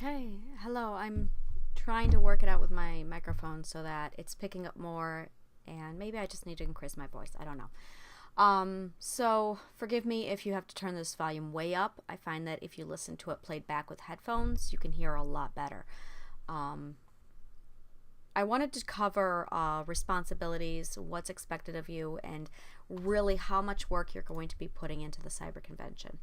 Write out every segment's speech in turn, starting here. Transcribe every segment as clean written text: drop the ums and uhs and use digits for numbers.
Okay, hello. I'm trying to work it out with my microphone so that it's picking up more, and maybe I just need to increase my voice. I don't know. So forgive me if you have to turn this volume way up. I find that if you listen to it played back with headphones, you can hear a lot better. I wanted to cover responsibilities, what's expected of you, and really how much work you're going to be putting into the cyber convention.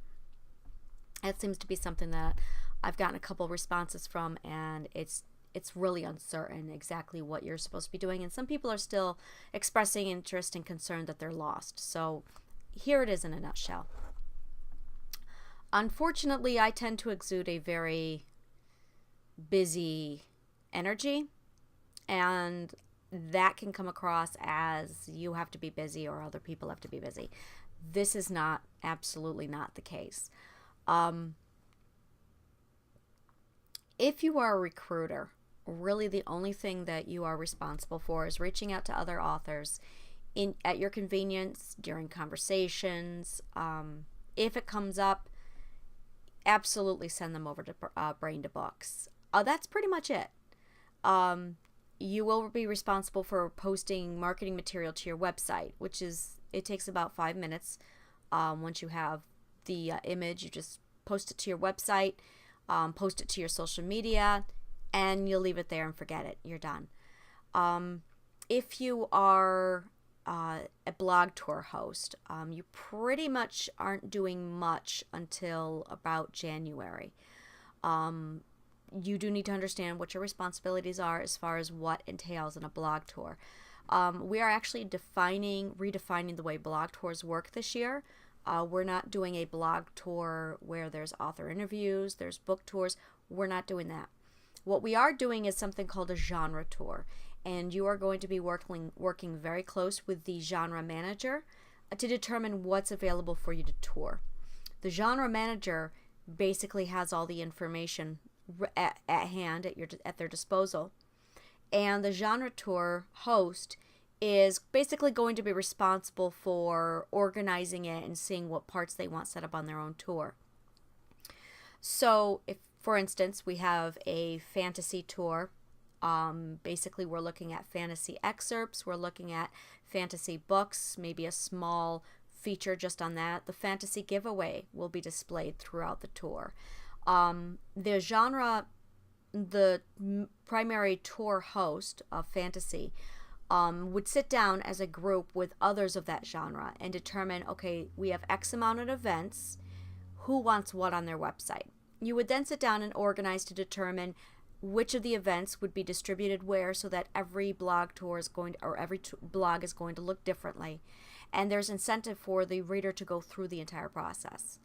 It seems to be something that I've gotten a couple responses from, and it's really uncertain exactly what you're supposed to be doing, and some people are still expressing interest and concern that they're lost. So here it is in a nutshell. Unfortunately, I tend to exude a very busy energy, and that can come across as you have to be busy or other people have to be busy. This is not, absolutely not the case. If you are a recruiter, really the only thing that you are responsible for is reaching out to other authors at your convenience during conversations. If it comes up, absolutely send them over to Brain to Books. That's pretty much it. You will be responsible for posting marketing material to your website, it takes about 5 minutes. Once you have the image, you just post it to your website, post it to your social media, and you'll leave it there and forget it. You're done. If you are a blog tour host, you pretty much aren't doing much until about January. You do need to understand what your responsibilities are as far as what entails in a blog tour. We are actually redefining the way blog tours work this year. We're not doing a blog tour where there's author interviews, there's book tours. We're not doing that. What we are doing is something called a genre tour, and you are going to be working very close with the genre manager to determine what's available for you to tour. The genre manager basically has all the information at hand at their disposal, and the genre tour host is basically going to be responsible for organizing it and seeing what parts they want set up on their own tour. So if, for instance, we have a fantasy tour, basically we're looking at fantasy excerpts, we're looking at fantasy books, maybe a small feature just on that. The fantasy giveaway will be displayed throughout the tour. The primary tour host of fantasy would sit down as a group with others of that genre and determine, okay, we have X amount of events, who wants what on their website. You would then sit down and organize to determine which of the events would be distributed where, so that every blog tour is going to, or every blog is going to look differently, and there's incentive for the reader to go through the entire process.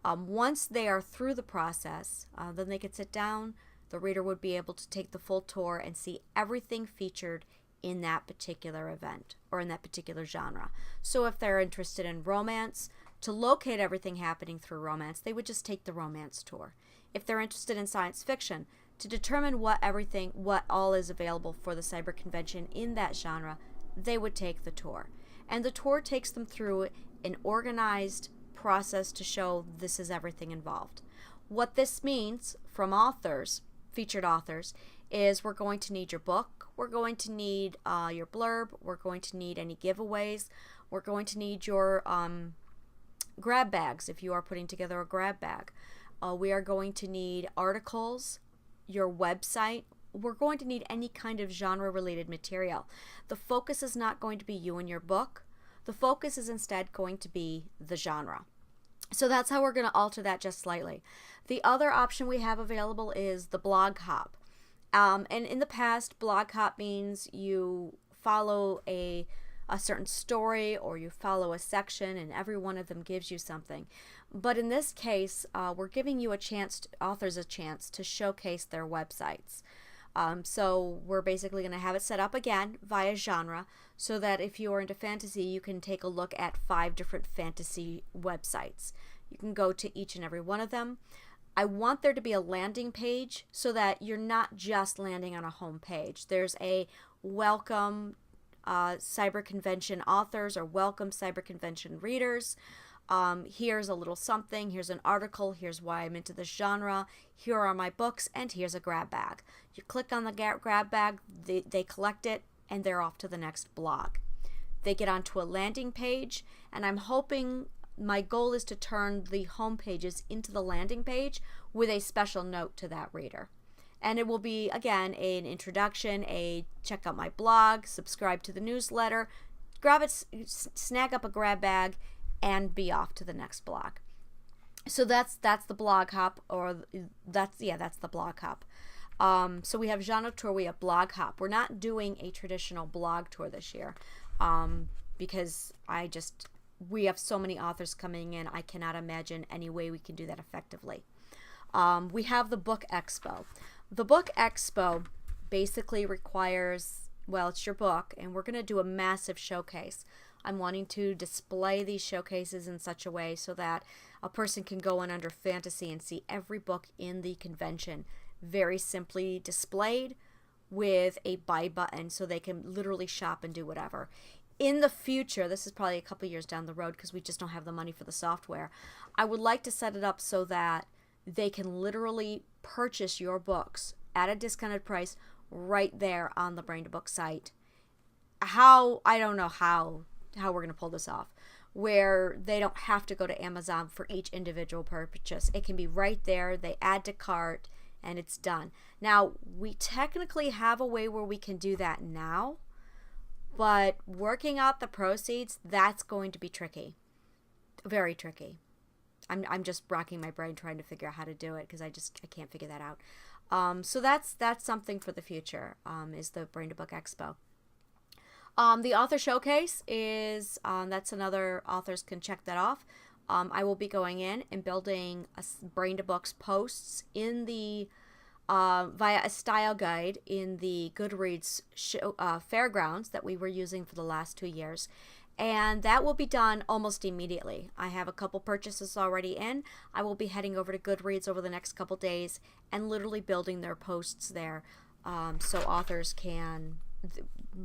Once they are through the process, then they could sit down. The reader would be able to take the full tour and see everything featured in that particular event or in that particular genre. So if they're interested in romance, to locate everything happening through romance, they would just take the romance tour. If they're interested in science fiction, to determine what all is available for the cyber convention in that genre, they would take the tour. And the tour takes them through an organized process to show this is everything involved. What this means from authors, featured authors, is we're going to need your book, we're going to need your blurb, we're going to need any giveaways, we're going to need your grab bags if you are putting together a grab bag. We are going to need articles, your website. We're going to need any kind of genre related material. The focus is not going to be you and your book. The focus is instead going to be the genre. So that's how we're going to alter that just slightly. The other option we have available is the blog hop. And in the past, blog hop means you follow a certain story or you follow a section and every one of them gives you something. But in this case, we're giving you authors a chance to showcase their websites. So we're basically going to have it set up again via genre so that if you're into fantasy, you can take a look at 5 different fantasy websites. You can go to each and every one of them. I want there to be a landing page so that you're not just landing on a home page. There's a welcome cyber convention authors or welcome cyber convention readers. Here's a little something, here's an article, here's why I'm into this genre, here are my books, and here's a grab bag. You click on the grab bag, they collect it, and they're off to the next blog. They get onto a landing page, and I'm hoping, my goal is to turn the home pages into the landing page with a special note to that reader. And it will be, again, an introduction, a check out my blog, subscribe to the newsletter, grab it, snag up a grab bag, and be off to the next blog. So that's the blog hop, or that's the blog hop. So we have genre tour, we have blog hop. We're not doing a traditional blog tour this year, because we have so many authors coming in, I cannot imagine any way we can do that effectively. We have the Book Expo. The Book Expo basically requires, well, it's your book, and we're going to do a massive showcase. I'm wanting to display these showcases in such a way so that a person can go in under fantasy and see every book in the convention very simply displayed with a buy button, so they can literally shop and do whatever. In the future, this is probably a couple years down the road because we just don't have the money for the software, I would like to set it up so that they can literally purchase your books at a discounted price right there on the Brain to Book site. I don't know how we're going to pull this off, where they don't have to go to Amazon for each individual purchase. It can be right there, they add to cart, and it's done. Now, we technically have a way where we can do that now, but working out the proceeds, that's going to be tricky. Very tricky. I'm just racking my brain trying to figure out how to do it because I can't figure that out. So that's something for the future, is the Brain to Book Expo. The author showcase is, that's another, authors can check that off. I will be going in and building Brain to Books posts in the, via a style guide in the Goodreads fairgrounds that we were using for the last 2 years. And that will be done almost immediately. I have a couple purchases already in. I will be heading over to Goodreads over the next couple days and literally building their posts there, so authors can,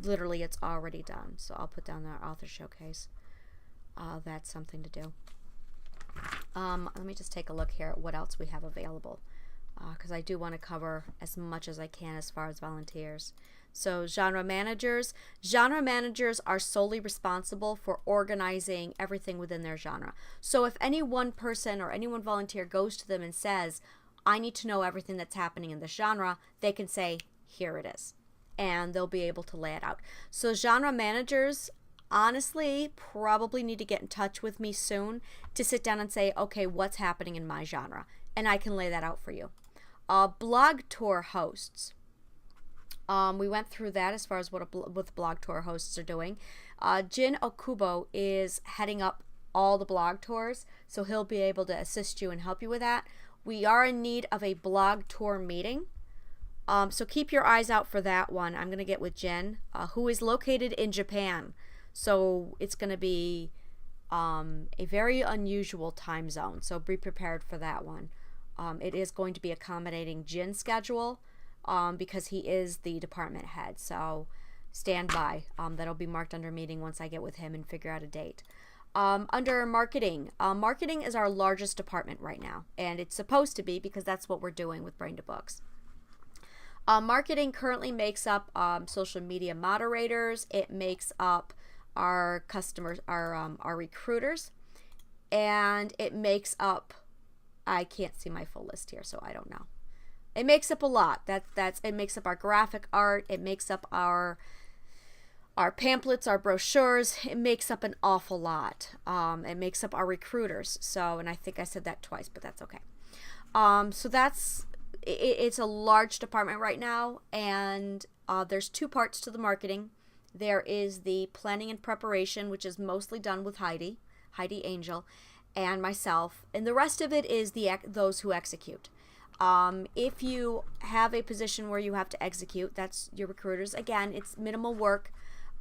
literally it's already done. So I'll put down the author showcase. That's something to do. Let me just take a look here at what else we have available, because I do want to cover as much as I can as far as volunteers. So genre managers are solely responsible for organizing everything within their genre. So if any one person or any one volunteer goes to them and says, I need to know everything that's happening in this genre, they can say, here it is. And they'll be able to lay it out. So genre managers, honestly, probably need to get in touch with me soon to sit down and say, okay, what's happening in my genre? And I can lay that out for you. Blog tour hosts. We went through that as far as what the blog tour hosts are doing. Jin Okubo is heading up all the blog tours, so he'll be able to assist you and help you with that. We are in need of a blog tour meeting, so keep your eyes out for that one. I'm going to get with Jin, who is located in Japan, so it's going to be a very unusual time zone, so be prepared for that one. It is going to be accommodating Jin's schedule, because he is the department head, so stand by. That'll be marked under meeting once I get with him and figure out a date. Under marketing, marketing is our largest department right now, and it's supposed to be because that's what we're doing with Brain to Books. Marketing currently makes up social media moderators. It makes up our customers, our recruiters, and it makes up, I can't see my full list here, so I don't know. It makes up a lot. It makes up our graphic art. It makes up our pamphlets, our brochures. It makes up an awful lot. It makes up our recruiters. So, and I think I said that twice, but that's okay. So it's a large department right now, and there's two parts to the marketing. There is the planning and preparation, which is mostly done with Heidi Angel, and myself, and the rest of it is those who execute. If you have a position where you have to execute, that's your recruiters. Again, it's minimal work.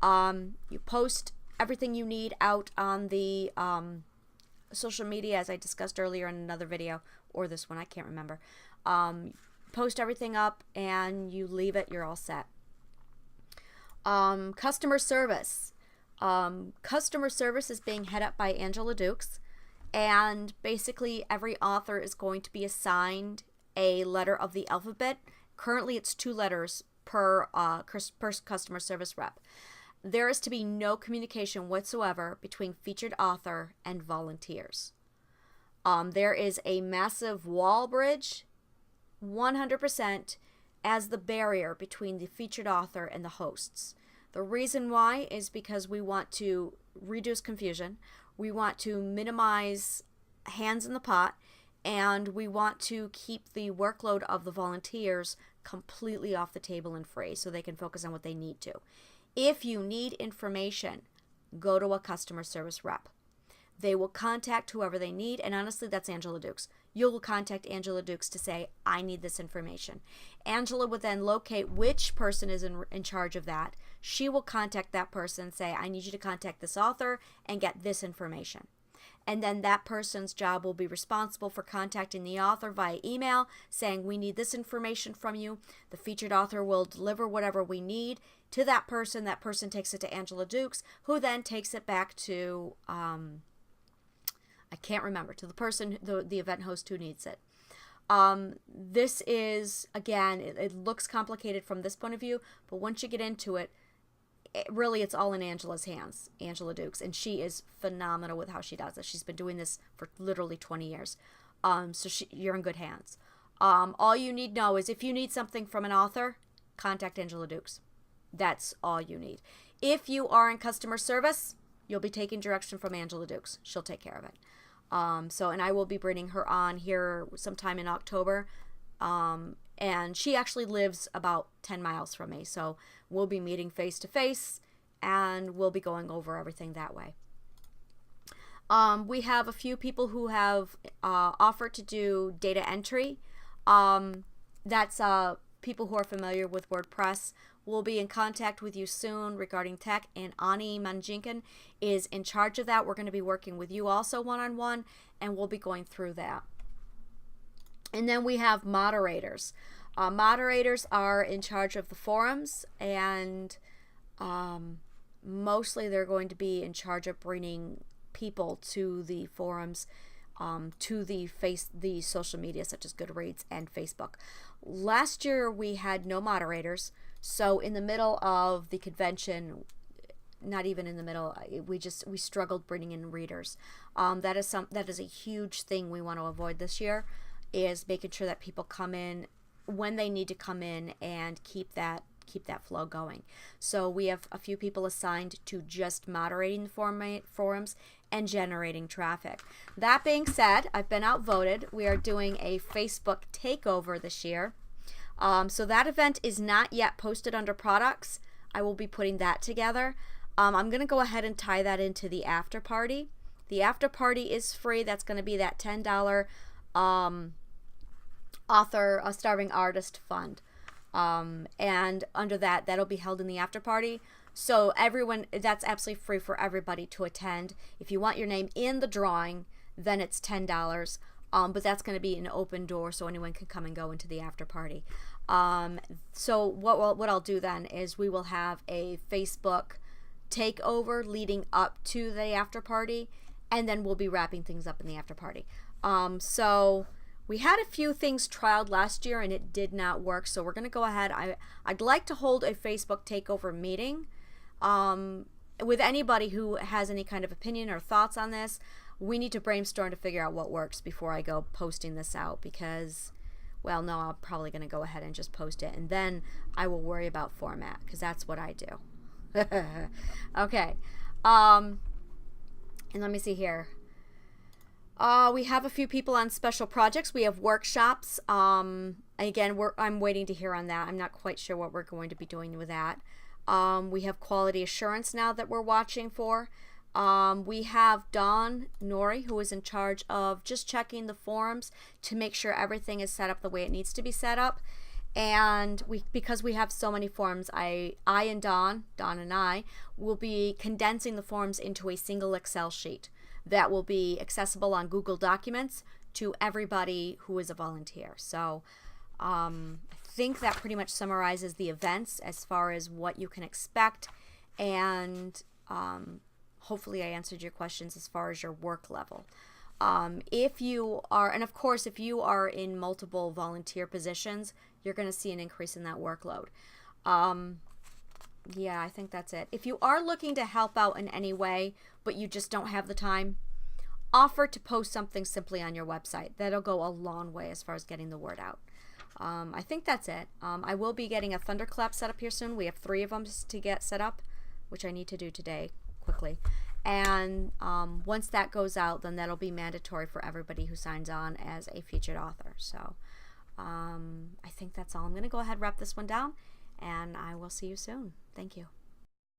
You post everything you need out on the social media, as I discussed earlier in another video, or this one, I can't remember. Post everything up and you leave it, you're all set. Customer service. Customer service is being head up by Angela Dukes. And basically every author is going to be assigned a letter of the alphabet. Currently it's 2 letters per customer service rep. There is to be no communication whatsoever between featured author and volunteers. There is a massive wall bridge, 100%, as the barrier between the featured author and the hosts. The reason why is because we want to reduce confusion, we want to minimize hands in the pot, and we want to keep the workload of the volunteers completely off the table and free so they can focus on what they need to. If you need information, go to a customer service rep. They will contact whoever they need, and honestly, that's Angela Dukes. You'll contact Angela Dukes to say, I need this information. Angela would then locate which person is in charge of that. She will contact that person and say, I need you to contact this author and get this information. And then that person's job will be responsible for contacting the author via email, saying, we need this information from you. The featured author will deliver whatever we need to that person. That person takes it to Angela Dukes, who then takes it back to, I can't remember, to the person, the event host who needs it. This is, again, it looks complicated from this point of view, but once you get into it, really it's all in Angela's hands, Angela Dukes, and she is phenomenal with how she does it. She's been doing this for literally 20 years. So you're in good hands. All you need to know is if you need something from an author, contact Angela Dukes. That's all you need. If you are in customer service, you'll be taking direction from Angela Dukes. She'll take care of it. And I will be bringing her on here sometime in October. And she actually lives about 10 miles from me. So we'll be meeting face to face and we'll be going over everything that way. We have a few people who have offered to do data entry. That's people who are familiar with WordPress. We'll be in contact with you soon regarding tech, and Ani Manjinkan is in charge of that. We're going to be working with you also one-on-one, and we'll be going through that. And then we have moderators. Moderators are in charge of the forums, and mostly they're going to be in charge of bringing people to the forums, to the social media such as Goodreads and Facebook. Last year we had no moderators, so in the middle of the convention, not even in the middle, we struggled bringing in readers. That is a huge thing we want to avoid this year, is making sure that people come in when they need to come in and keep that flow going. So we have a few people assigned to just moderating the forums and generating traffic. That being said, I've been outvoted. We are doing a Facebook takeover this year. So that event is not yet posted under products. I will be putting that together. I'm going to go ahead and tie that into the after party. The after party is free. That's going to be that $10 author, a starving artist fund. And under that'll be held in the after party. So everyone, that's absolutely free for everybody to attend. If you want your name in the drawing, then it's $10. But that's going to be an open door, so anyone can come and go into the after party. So what I'll do then is we will have a Facebook takeover leading up to the after party, and then we'll be wrapping things up in the after party. So we had a few things trialed last year and it did not work, so we're going to go ahead. I'd like to hold a Facebook takeover meeting with anybody who has any kind of opinion or thoughts on this. We need to brainstorm to figure out what works before I go posting this out, because, well, no, I'm probably going to go ahead and just post it, and then I will worry about format, because that's what I do. Okay. And let me see here. We have a few people on special projects. We have workshops. Again, I'm waiting to hear on that. I'm not quite sure what we're going to be doing with that. We have quality assurance now that we're watching for. We have Dawn Nori, who is in charge of just checking the forums to make sure everything is set up the way it needs to be set up. And because we have so many forms, I and Dawn and I, will be condensing the forms into a single Excel sheet that will be accessible on Google Documents to everybody who is a volunteer. So I think that pretty much summarizes the events as far as what you can expect, and hopefully I answered your questions as far as your work level. If you are, and of course, if you are in multiple volunteer positions, you're going to see an increase in that workload. Yeah, I think that's it. If you are looking to help out in any way, but you just don't have the time, offer to post something simply on your website. That'll go a long way as far as getting the word out. I think that's it. I will be getting a Thunderclap set up here soon. We have 3 of them to get set up, which I need to do today quickly. And once that goes out, then that'll be mandatory for everybody who signs on as a featured author. So I think that's all. I'm going to go ahead and wrap this one down, and I will see you soon. Thank you.